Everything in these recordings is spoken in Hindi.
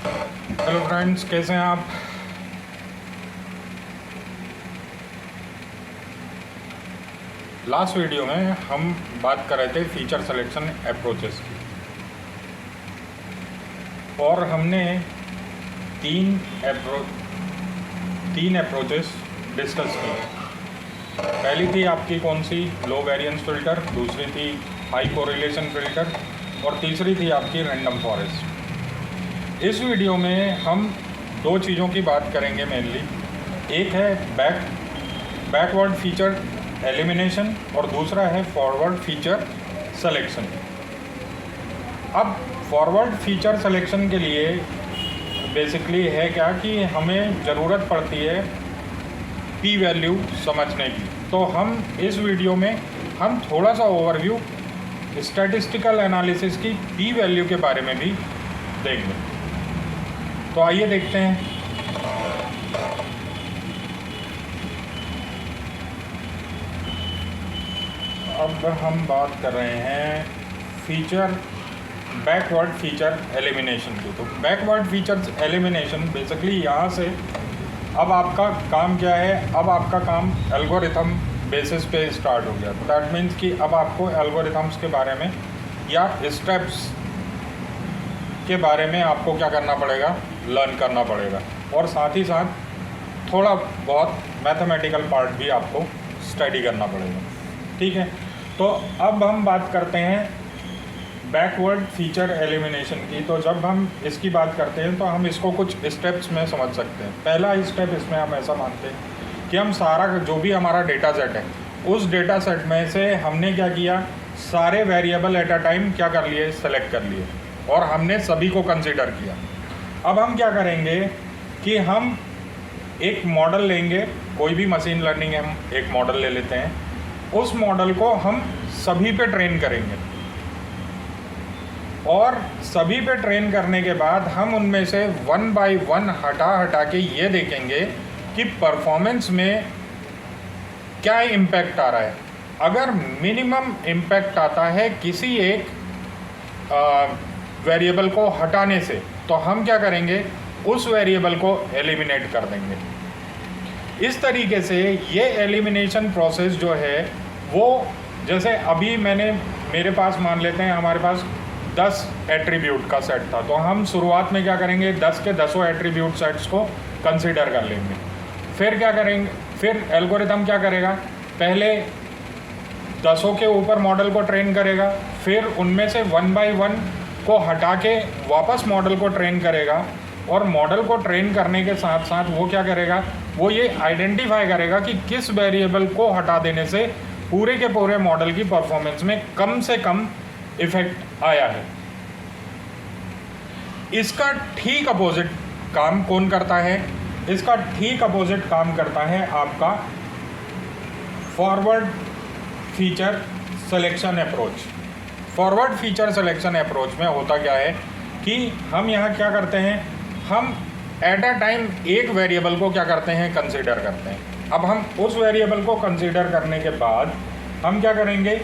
हेलो फ्रेंड्स, कैसे हैं आप। लास्ट वीडियो में हम बात कर रहे थे फीचर सिलेक्शन अप्रोचेस की, और हमने तीन अप्रोचेस डिस्कस की। पहली थी आपकी कौन सी, लो वेरिएंस फ़िल्टर, दूसरी थी हाई कोरिलेशन फ़िल्टर, और तीसरी थी आपकी रैंडम फॉरेस्ट। इस वीडियो में हम दो चीज़ों की बात करेंगे मेनली। एक है बैकवर्ड फीचर एलिमिनेशन और दूसरा है फॉरवर्ड फीचर सिलेक्शन। अब फॉरवर्ड फीचर सिलेक्शन के लिए बेसिकली है क्या कि हमें ज़रूरत पड़ती है पी वैल्यू समझने की। तो हम इस वीडियो में हम थोड़ा सा ओवरव्यू स्टैटिस्टिकल एनालिसिस की पी वैल्यू के बारे में भी देंगे। तो आइए देखते हैं। अब हम बात कर रहे हैं बैकवर्ड फीचर एलिमिनेशन की। तो बैकवर्ड फीचर एलिमिनेशन बेसिकली यहाँ से अब आपका काम क्या है, अब आपका काम एल्गोरिथम बेसिस पे स्टार्ट हो गया। दैट मीन्स कि अब आपको एल्गोरिथम्स के बारे में या स्टेप्स के बारे में आपको क्या करना पड़ेगा, लर्न करना पड़ेगा, और साथ ही साथ थोड़ा बहुत मैथमेटिकल पार्ट भी आपको स्टडी करना पड़ेगा। ठीक है, तो अब हम बात करते हैं बैकवर्ड फीचर एलिमिनेशन की। तो जब हम इसकी बात करते हैं तो हम इसको कुछ स्टेप्स में समझ सकते हैं। पहला स्टेप इसमें हम ऐसा मानते हैं कि हम सारा जो भी हमारा डेटा सेट है, उस डेटा सेट में से हमने क्या किया, सारे वेरिएबल एट अ टाइम क्या कर लिए, सेलेक्ट कर लिए, और हमने सभी को कंसिडर किया। अब हम क्या करेंगे कि हम एक मॉडल लेंगे, कोई भी मशीन लर्निंग हम एक मॉडल ले लेते हैं, उस मॉडल को हम सभी पे ट्रेन करेंगे, और सभी पे ट्रेन करने के बाद हम उनमें से वन बाय वन हटा के ये देखेंगे कि परफॉर्मेंस में क्या इम्पैक्ट आ रहा है। अगर मिनिमम इम्पैक्ट आता है किसी एक वेरिएबल को हटाने से, तो हम क्या करेंगे, उस वेरिएबल को एलिमिनेट कर देंगे। इस तरीके से ये एलिमिनेशन प्रोसेस जो है वो, जैसे अभी मेरे पास मान लेते हैं हमारे पास 10 एट्रीब्यूट का सेट था, तो हम शुरुआत में क्या करेंगे, 10 के 10 एट्रीब्यूट सेट्स को कंसीडर कर लेंगे। फिर क्या करेंगे, फिर एल्गोरिथम क्या करेगा, पहले 10 के ऊपर मॉडल को ट्रेन करेगा, फिर उनमें से वन बाय वन को हटा के वापस मॉडल को ट्रेन करेगा, और मॉडल को ट्रेन करने के साथ साथ वो क्या करेगा, वो ये आइडेंटिफाई करेगा कि किस वेरिएबल को हटा देने से पूरे के पूरे मॉडल की परफॉर्मेंस में कम से कम इफेक्ट आया है। इसका ठीक अपोजिट काम कौन करता है, इसका ठीक अपोजिट काम करता है आपका forward feature selection approach. Forward feature selection approach में होता क्या है कि हम यहाँ क्या करते हैं, हम एट अ टाइम एक वेरिएबल को क्या करते हैं, कंसीडर करते हैं। अब हम उस वेरिएबल को कंसीडर करने के बाद हम क्या करेंगे,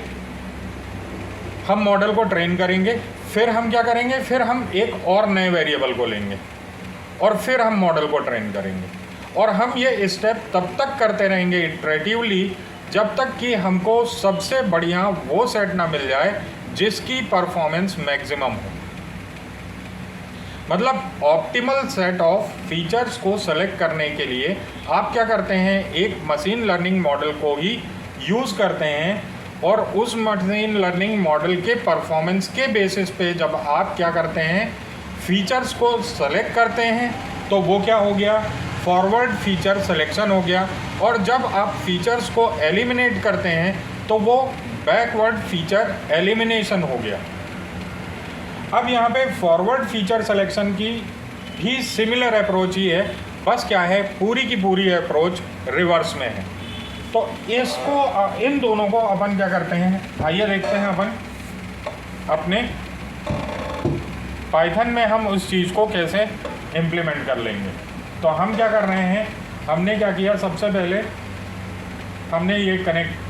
हम मॉडल को ट्रेन करेंगे, फिर हम क्या करेंगे, फिर हम एक और नए वेरिएबल को लेंगे, और फिर हम मॉडल को ट्रेन करेंगे, और हम ये स्टेप तब तक करते रहेंगे इटरेटिवली जब तक कि हमको सबसे बढ़िया वो सेट ना मिल जाए जिसकी परफॉर्मेंस मैक्सिमम हो। मतलब ऑप्टिमल सेट ऑफ फीचर्स को सेलेक्ट करने के लिए आप क्या करते हैं, एक मशीन लर्निंग मॉडल को ही यूज़ करते हैं, और उस मशीन लर्निंग मॉडल के परफॉर्मेंस के बेसिस पे जब आप क्या करते हैं, फीचर्स को सेलेक्ट करते हैं, तो वो क्या हो गया, फॉरवर्ड फीचर सिलेक्शन हो गया। और जब आप फीचर्स को एलिमिनेट करते हैं तो वो बैकवर्ड फीचर एलिमिनेशन हो गया। अब यहाँ पे फॉरवर्ड फीचर सिलेक्शन की भी सिमिलर अप्रोच ही है, बस क्या है, पूरी की पूरी अप्रोच रिवर्स में है। तो इसको, इन दोनों को अपन क्या करते हैं, आइए देखते हैं अपन अपने पाइथन में हम उस चीज़ को कैसे इम्प्लीमेंट कर लेंगे। तो हम क्या कर रहे हैं, हमने क्या किया, सबसे पहले हमने ये कनेक्ट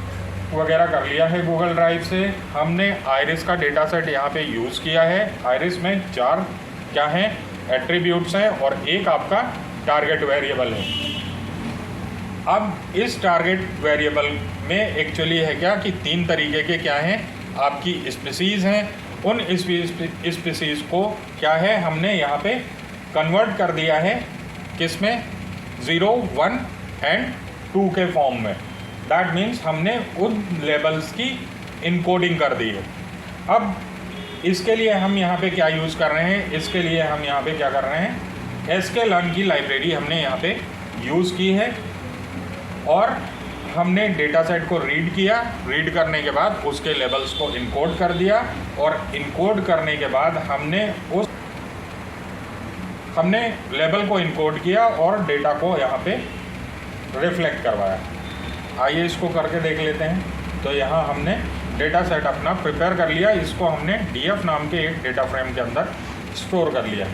वगैरह कर लिया है गूगल ड्राइव से। हमने आइरिस का डेटा सेट यहाँ पे यूज़ किया है। आइरिस में 4 क्या हैं, एट्रीब्यूट्स हैं और एक आपका टारगेट वेरिएबल है। अब इस टारगेट वेरिएबल में एक्चुअली है क्या कि 3 तरीके के क्या हैं, आपकी स्पीसीज़ हैं। उन स्पीसीज़ को क्या है हमने यहाँ पे कन्वर्ट कर दिया है किस में, 0, 1 एंड 2 के फॉर्म में। दैट मीन्स हमने उन लेबल्स की इनकोडिंग कर दी है। अब इसके लिए हम यहाँ पे क्या यूज़ कर रहे हैं, इसके लिए हम यहाँ पे क्या कर रहे हैं, sklearn की लाइब्रेरी हमने यहाँ पे यूज़ की है और हमने डेटा सेट को रीड किया। रीड करने के बाद उसके लेबल्स को इनकोड कर दिया और इनकोड करने के बाद हमने लेबल को इनकोड किया और डेटा को यहाँ पे रिफ्लेक्ट करवाया। आइए इसको करके देख लेते हैं। तो यहाँ हमने डेटा सेट अपना प्रिपेयर कर लिया, इसको हमने df नाम के एक डेटा फ्रेम के अंदर स्टोर कर लिया।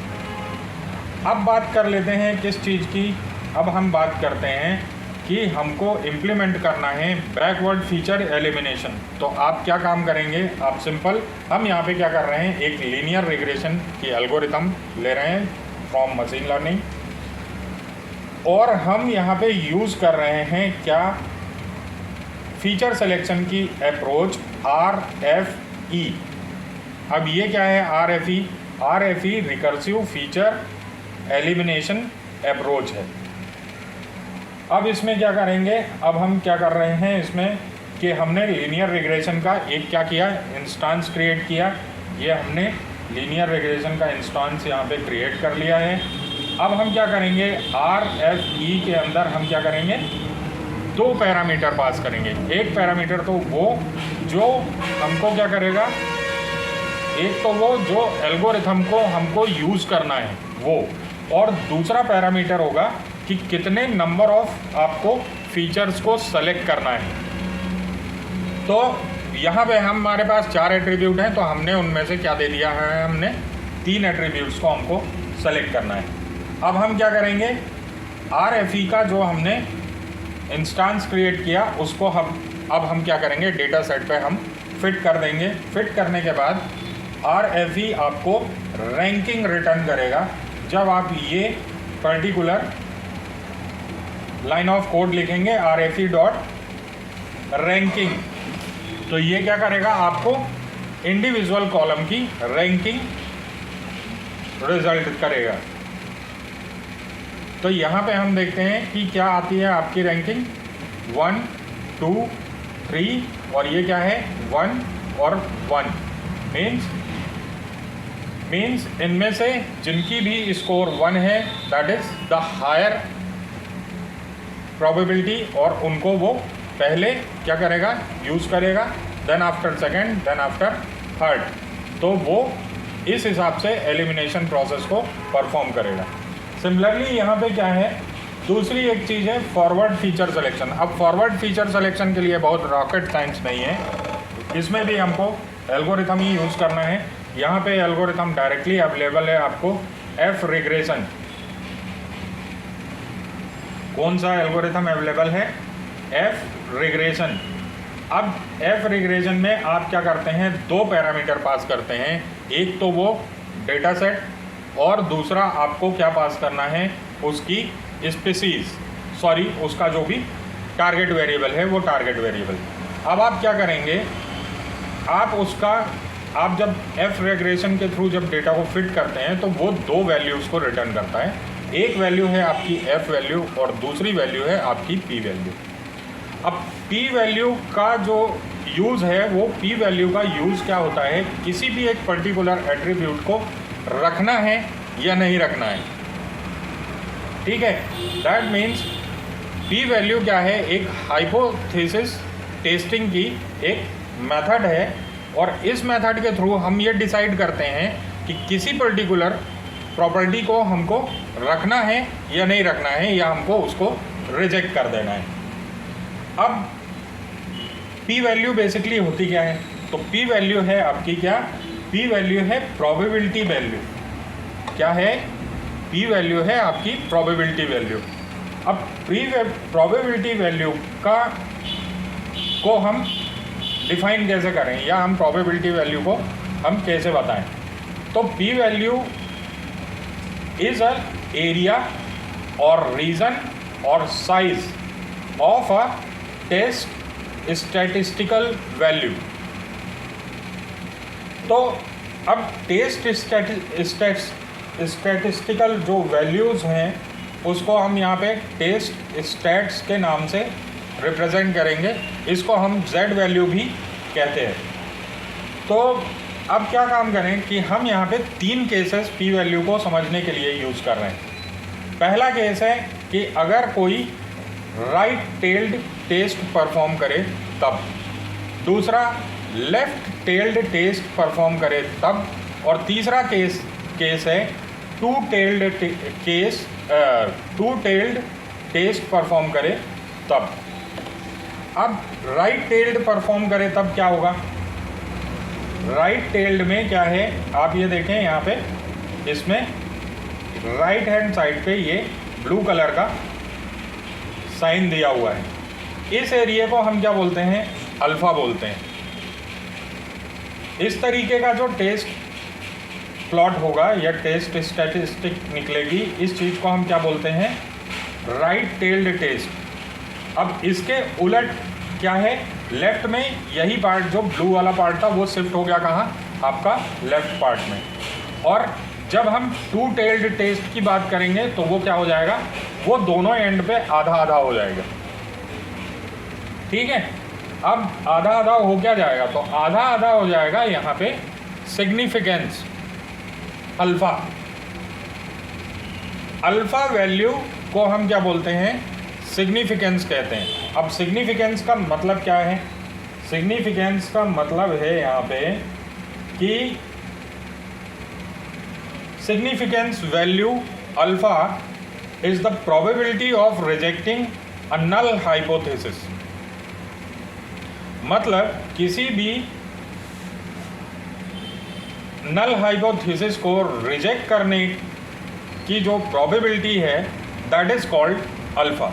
अब बात कर लेते हैं किस चीज़ की, अब हम बात करते हैं कि हमको इम्प्लीमेंट करना है बैकवर्ड फीचर एलिमिनेशन। तो आप क्या काम करेंगे, आप सिंपल, हम यहाँ पे क्या कर रहे हैं, एक लीनियर रिग्रेशन की एल्गोरिथम ले रहे हैं फ्रॉम मशीन लर्निंग और हम यहाँ पे यूज़ कर रहे हैं क्या, फीचर सिलेक्शन की अप्रोच RFE। अब ये क्या है RFE? RFE recursive feature elimination approach है। अब इसमें क्या करेंगे, अब हम क्या कर रहे हैं इसमें कि हमने लीनियर रिग्रेशन का एक क्या किया, इंस्टेंस क्रिएट किया। ये हमने लीनियर रिग्रेशन का इंस्टेंस यहाँ पे क्रिएट कर लिया है। अब हम क्या करेंगे, RFE के अंदर हम क्या करेंगे, 2 पैरामीटर पास करेंगे। एक पैरामीटर तो वो जो हमको क्या करेगा, एक तो वो जो एल्गोरिथम को हमको यूज़ करना है वो, और दूसरा पैरामीटर होगा कि कितने नंबर ऑफ आपको फीचर्स को सेलेक्ट करना है। तो यहाँ पे हमारे पास 4 एट्रीब्यूट हैं, तो हमने उनमें से क्या दे दिया है, हमने 3 एट्रीब्यूट्स को हमको सेलेक्ट करना है। अब हम क्या करेंगे, RFE का जो हमने इंस्टेंस क्रिएट किया उसको अब हम क्या करेंगे, डेटा सेट पे हम फिट कर देंगे। फिट करने के बाद RFE आपको रैंकिंग रिटर्न करेगा जब आप ये पर्टिकुलर लाइन ऑफ कोड लिखेंगे RFE डॉट रैंकिंग। तो ये क्या करेगा, आपको इंडिविजुअल कॉलम की रैंकिंग रिजल्ट करेगा। तो यहाँ पे हम देखते हैं कि क्या आती है आपकी रैंकिंग, 1, 2, 3 और ये क्या है 1 और 1। मीन्स इनमें से जिनकी भी स्कोर 1 है that is the higher probability, और उनको वो पहले क्या करेगा, यूज़ करेगा, then after second, then after third. तो वो इस हिसाब से एलिमिनेशन प्रोसेस को परफॉर्म करेगा। सिमिलरली यहाँ पे क्या है, दूसरी एक चीज़ है फॉरवर्ड फीचर सिलेक्शन। अब फॉरवर्ड फीचर सिलेक्शन के लिए बहुत रॉकेट साइंस नहीं है, इसमें भी हमको एल्गोरिथम ही यूज़ करना है। यहाँ पे एल्गोरिथम डायरेक्टली अवेलेबल है आपको, F रिग्रेशन। कौन सा एल्गोरिथम अवेलेबल है, F रिग्रेशन। अब F रिग्रेशन में आप क्या करते हैं, 2 पैरामीटर पास करते हैं, एक तो वो डेटा सेट और दूसरा आपको क्या पास करना है, उसकी स्पीसीज़, सॉरी उसका जो भी टारगेट वेरिएबल है वो टारगेट वेरिएबल। अब आप क्या करेंगे, आप जब F रिग्रेशन के थ्रू जब डेटा को फिट करते हैं तो वो 2 वैल्यूज़ को रिटर्न करता है। एक वैल्यू है आपकी F वैल्यू और दूसरी वैल्यू है आपकी P वैल्यू। अब P वैल्यू का जो यूज़ है, वो P वैल्यू का यूज़ क्या होता है, किसी भी एक पर्टिकुलर एट्रीब्यूट को रखना है या नहीं रखना है, ठीक है। दैट मीन्स P वैल्यू क्या है, एक हाइपोथेसिस टेस्टिंग की एक मेथड है और इस मेथड के थ्रू हम ये डिसाइड करते हैं कि किसी पर्टिकुलर प्रॉपर्टी को हमको रखना है या नहीं रखना है, या हमको उसको रिजेक्ट कर देना है। अब P वैल्यू बेसिकली होती क्या है, तो P वैल्यू है आपकी क्या, P वैल्यू है प्रोबेबिलिटी वैल्यू। क्या है, P वैल्यू है आपकी प्रोबेबिलिटी वैल्यू। अब प्रोबेबिलिटी वैल्यू को हम डिफाइन कैसे करें, या हम प्रोबेबिलिटी वैल्यू को हम कैसे बताएं। तो P value is a area और रीजन और size of a test statistical value. तो अब टेस्ट स्टैटिस्टिकल जो वैल्यूज़ हैं उसको हम यहाँ पे टेस्ट स्टैट्स के नाम से रिप्रेजेंट करेंगे। इसको हम Z वैल्यू भी कहते हैं। तो अब क्या काम करें कि हम यहाँ पे 3 केसेस P वैल्यू को समझने के लिए यूज़ कर रहे हैं। पहला केस है कि अगर कोई राइट टेल्ड टेस्ट परफॉर्म करे तब, दूसरा लेफ्ट टेल्ड टेस्ट परफॉर्म करे तब, और तीसरा केस है टू टेल्ड टेस्ट परफॉर्म करे तब। अब राइट टेल्ड परफॉर्म करे तब क्या होगा? राइट टेल्ड में क्या है, आप ये देखें यहाँ पे, इसमें राइट हैंड साइड पे ये ब्लू कलर का साइन दिया हुआ है। इस एरिया को हम क्या बोलते हैं? अल्फ़ा बोलते हैं। इस तरीके का जो टेस्ट प्लॉट होगा या टेस्ट स्टैटिस्टिक निकलेगी, इस चीज़ को हम क्या बोलते हैं? Right tailed test. अब इसके उलट क्या है? लेफ्ट में यही पार्ट जो ब्लू वाला पार्ट था वो शिफ्ट हो गया कहाँ? आपका लेफ्ट पार्ट में। और जब हम टू टेल्ड टेस्ट की बात करेंगे तो वो क्या हो जाएगा? वो दोनों एंड पे आधा आधा हो जाएगा। ठीक है, अब आधा आधा हो क्या जाएगा? तो आधा आधा हो जाएगा यहाँ पे सिग्निफिकेंस अल्फ़ा। अल्फ़ा वैल्यू को हम क्या बोलते हैं? सिग्निफिकेंस कहते हैं। अब सिग्निफिकेंस का मतलब क्या है? सिग्निफिकेंस का मतलब है यहाँ पे कि significance value alpha is the probability of rejecting a null hypothesis. मतलब किसी भी नल हाइपोथेसिस को रिजेक्ट करने की जो प्रोबेबिलिटी है दैट इज कॉल्ड अल्फ़ा,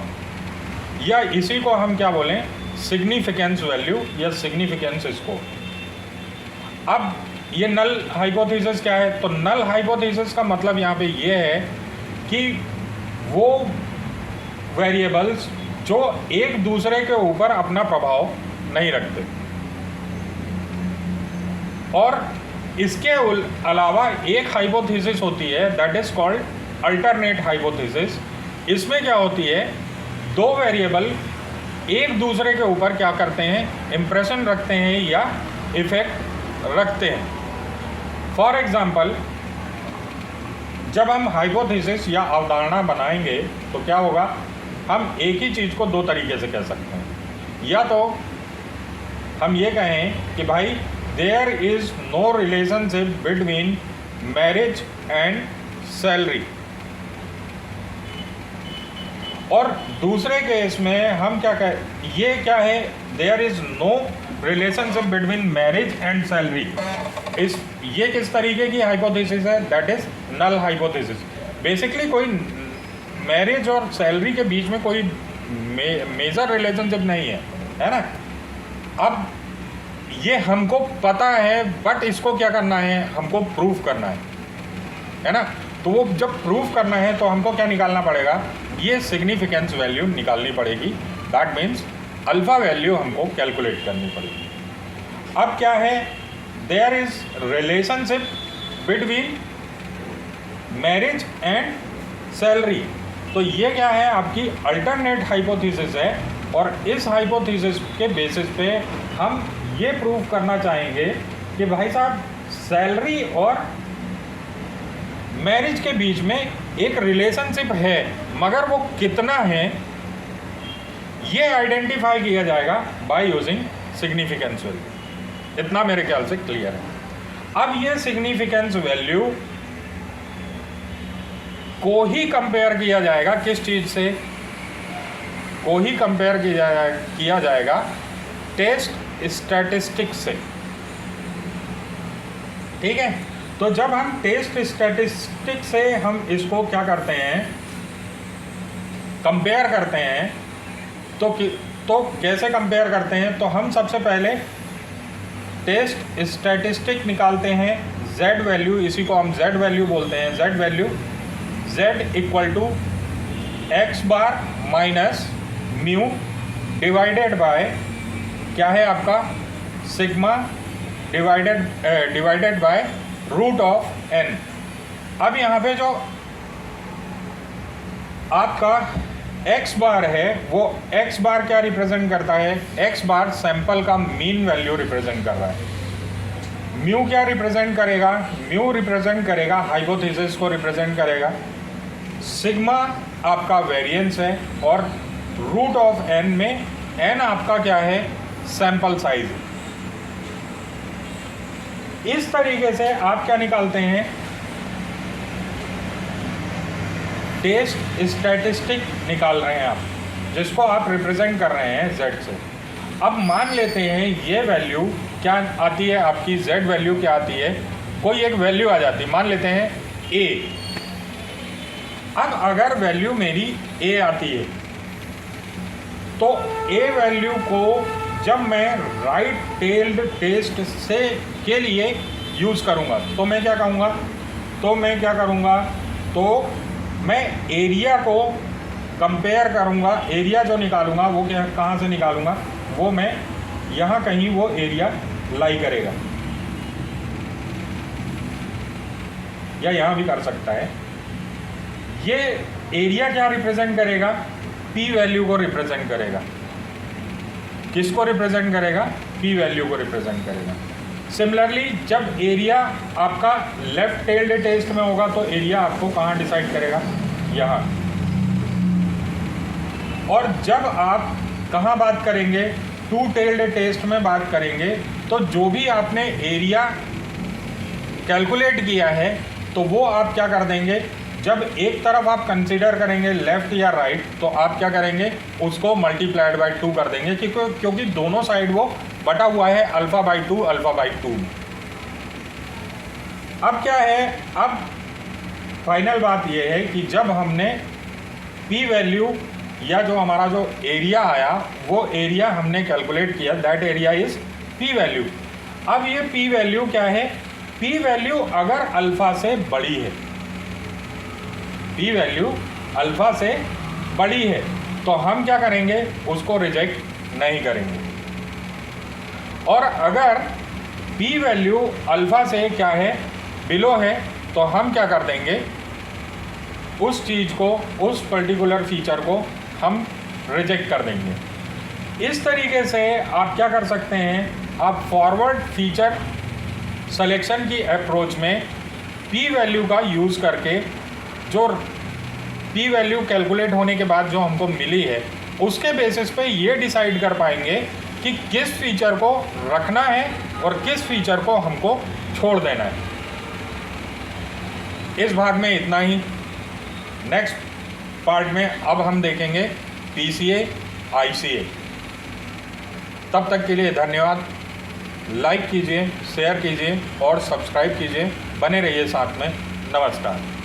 या इसी को हम क्या बोलें? सिग्निफिकेंस वैल्यू या सिग्निफिकेंस स्कोर। अब ये नल हाइपोथेसिस क्या है? तो नल हाइपोथेसिस का मतलब यहाँ पे ये है कि वो वेरिएबल्स जो एक दूसरे के ऊपर अपना प्रभाव नहीं रखते, और इसके अलावा एक हाइपोथेसिस होती है that is called alternate hypothesis. इसमें क्या होती है? दो वेरिएबल एक दूसरे के ऊपर क्या करते हैं? इम्प्रेशन रखते हैं या इफेक्ट रखते हैं। फॉर एग्जाम्पल, जब हम हाइपोथेसिस या अवधारणा बनाएंगे तो क्या होगा? हम एक ही चीज़ को दो तरीके से कह सकते हैं। या तो हम ये कहें कि भाई there is no relationship between marriage and salary, और दूसरे केस में हम क्या कहें? ये क्या है? There is no relationship between marriage and salary. ये किस तरीके की हाइपोथेसिस है? That is null hypothesis. Basically कोई मैरिज और सैलरी के बीच में कोई मेजर रिलेशनशिप नहीं है ना। अब ये हमको पता है, बट इसको क्या करना है? हमको प्रूफ करना है ना। तो वो जब प्रूफ करना है तो हमको क्या निकालना पड़ेगा? ये सिग्निफिकेंस वैल्यू निकालनी पड़ेगी। दैट मीन्स अल्फ़ा वैल्यू हमको कैलकुलेट करनी पड़ेगी। अब क्या है? There is relationship between marriage and salary. तो ये क्या है? आपकी अल्टरनेट हाइपोथेसिस है, और इस हाइपोथेसिस के बेसिस पे हम ये प्रूव करना चाहेंगे कि भाई साहब सैलरी और मैरिज के बीच में एक रिलेशनशिप है, मगर वो कितना है ये आइडेंटिफाई किया जाएगा बाय यूजिंग सिग्निफिकेंस वैल्यू। इतना मेरे ख्याल से क्लियर है। अब ये सिग्निफिकेंस वैल्यू को ही कंपेयर किया जाएगा किस चीज़ से? को ही कंपेयर किया जाएगा टेस्ट स्टैटिस्टिक्स से। ठीक है, तो जब हम टेस्ट स्टैटिस्टिक्स से हम इसको क्या करते हैं? कंपेयर करते हैं। तो कैसे कंपेयर करते हैं? तो हम सबसे पहले टेस्ट स्टैटिस्टिक निकालते हैं Z वैल्यू, इसी को हम Z वैल्यू बोलते हैं। Z value z equal to X bar minus mu divided by क्या है आपका sigma divided by root of n। अब यहाँ पे जो आपका x बार है वो x बार क्या रिप्रेजेंट करता है, x बार सैंपल का मीन वैल्यू रिप्रेजेंट कर रहा है। म्यू क्या रिप्रेजेंट करेगा, म्यू रिप्रेजेंट करेगा हाइपोथेसिस को रिप्रेजेंट करेगा। सिग्मा आपका वेरिएंस है और रूट ऑफ n में n आपका क्या है, सैंपल साइज। इस तरीके से आप क्या निकालते हैं, टेस्ट स्टैटिस्टिक निकाल रहे हैं आप, जिसको आप रिप्रेजेंट कर रहे हैं z से। अब मान लेते हैं ये वैल्यू क्या आती है आपकी, z वैल्यू क्या आती है, कोई एक वैल्यू आ जाती है, मान लेते हैं a। अब अगर वैल्यू मेरी a आती है तो a वैल्यू को जब मैं राइट टेल्ड टेस्ट से के लिए यूज़ करूँगा तो मैं क्या करूँगा, तो मैं एरिया को कंपेयर करूँगा। एरिया जो निकालूंगा वो क्या, कहाँ से निकालूंगा, वो मैं यहाँ कहीं वो एरिया लाई करेगा, या यहाँ भी कर सकता है। ये एरिया क्या रिप्रेजेंट करेगा, पी वैल्यू को रिप्रेजेंट करेगा। किसको रिप्रेजेंट करेगा, पी वैल्यू को रिप्रेजेंट करेगा। सिमिलरली जब एरिया आपका लेफ्ट टेल्ड टेस्ट में होगा तो एरिया आपको कहाँ डिसाइड करेगा, यहाँ। और जब आप कहाँ बात करेंगे, टू टेल्ड टेस्ट में बात करेंगे, तो जो भी आपने एरिया कैलकुलेट किया है तो वो आप क्या कर देंगे, जब एक तरफ आप कंसीडर करेंगे लेफ्ट या राइट, तो आप क्या करेंगे, उसको मल्टीप्लाइड बाई 2 कर देंगे, क्योंकि दोनों साइड वो बटा हुआ है अल्फ़ा बाई 2 अल्फ़ा बाई 2 में। अब क्या है, अब फाइनल बात ये है कि जब हमने पी वैल्यू या जो हमारा जो एरिया आया वो एरिया हमने कैलकुलेट किया, that area is P value. अब ये पी वैल्यू क्या है, पी वैल्यू अगर अल्फ़ा से बड़ी है, पी वैल्यू अल्फ़ा से बड़ी है तो हम क्या करेंगे, उसको रिजेक्ट नहीं करेंगे। और अगर पी वैल्यू अल्फ़ा से क्या है, बिलो है, तो हम क्या कर देंगे, उस चीज़ को, उस पर्टिकुलर फीचर को हम रिजेक्ट कर देंगे। इस तरीके से आप क्या कर सकते हैं, आप फॉरवर्ड फीचर सिलेक्शन की अप्रोच में पी वैल्यू का यूज़ करके जो पी वैल्यू कैलकुलेट होने के बाद जो हमको मिली है उसके बेसिस पे ये डिसाइड कर पाएंगे कि किस फीचर को रखना है और किस फीचर को हमको छोड़ देना है। इस भाग में इतना ही। नेक्स्ट पार्ट में अब हम देखेंगे PCA ICA। तब तक के लिए धन्यवाद। लाइक कीजिए, शेयर कीजिए और सब्सक्राइब कीजिए। बने रहिए साथ में। नमस्कार।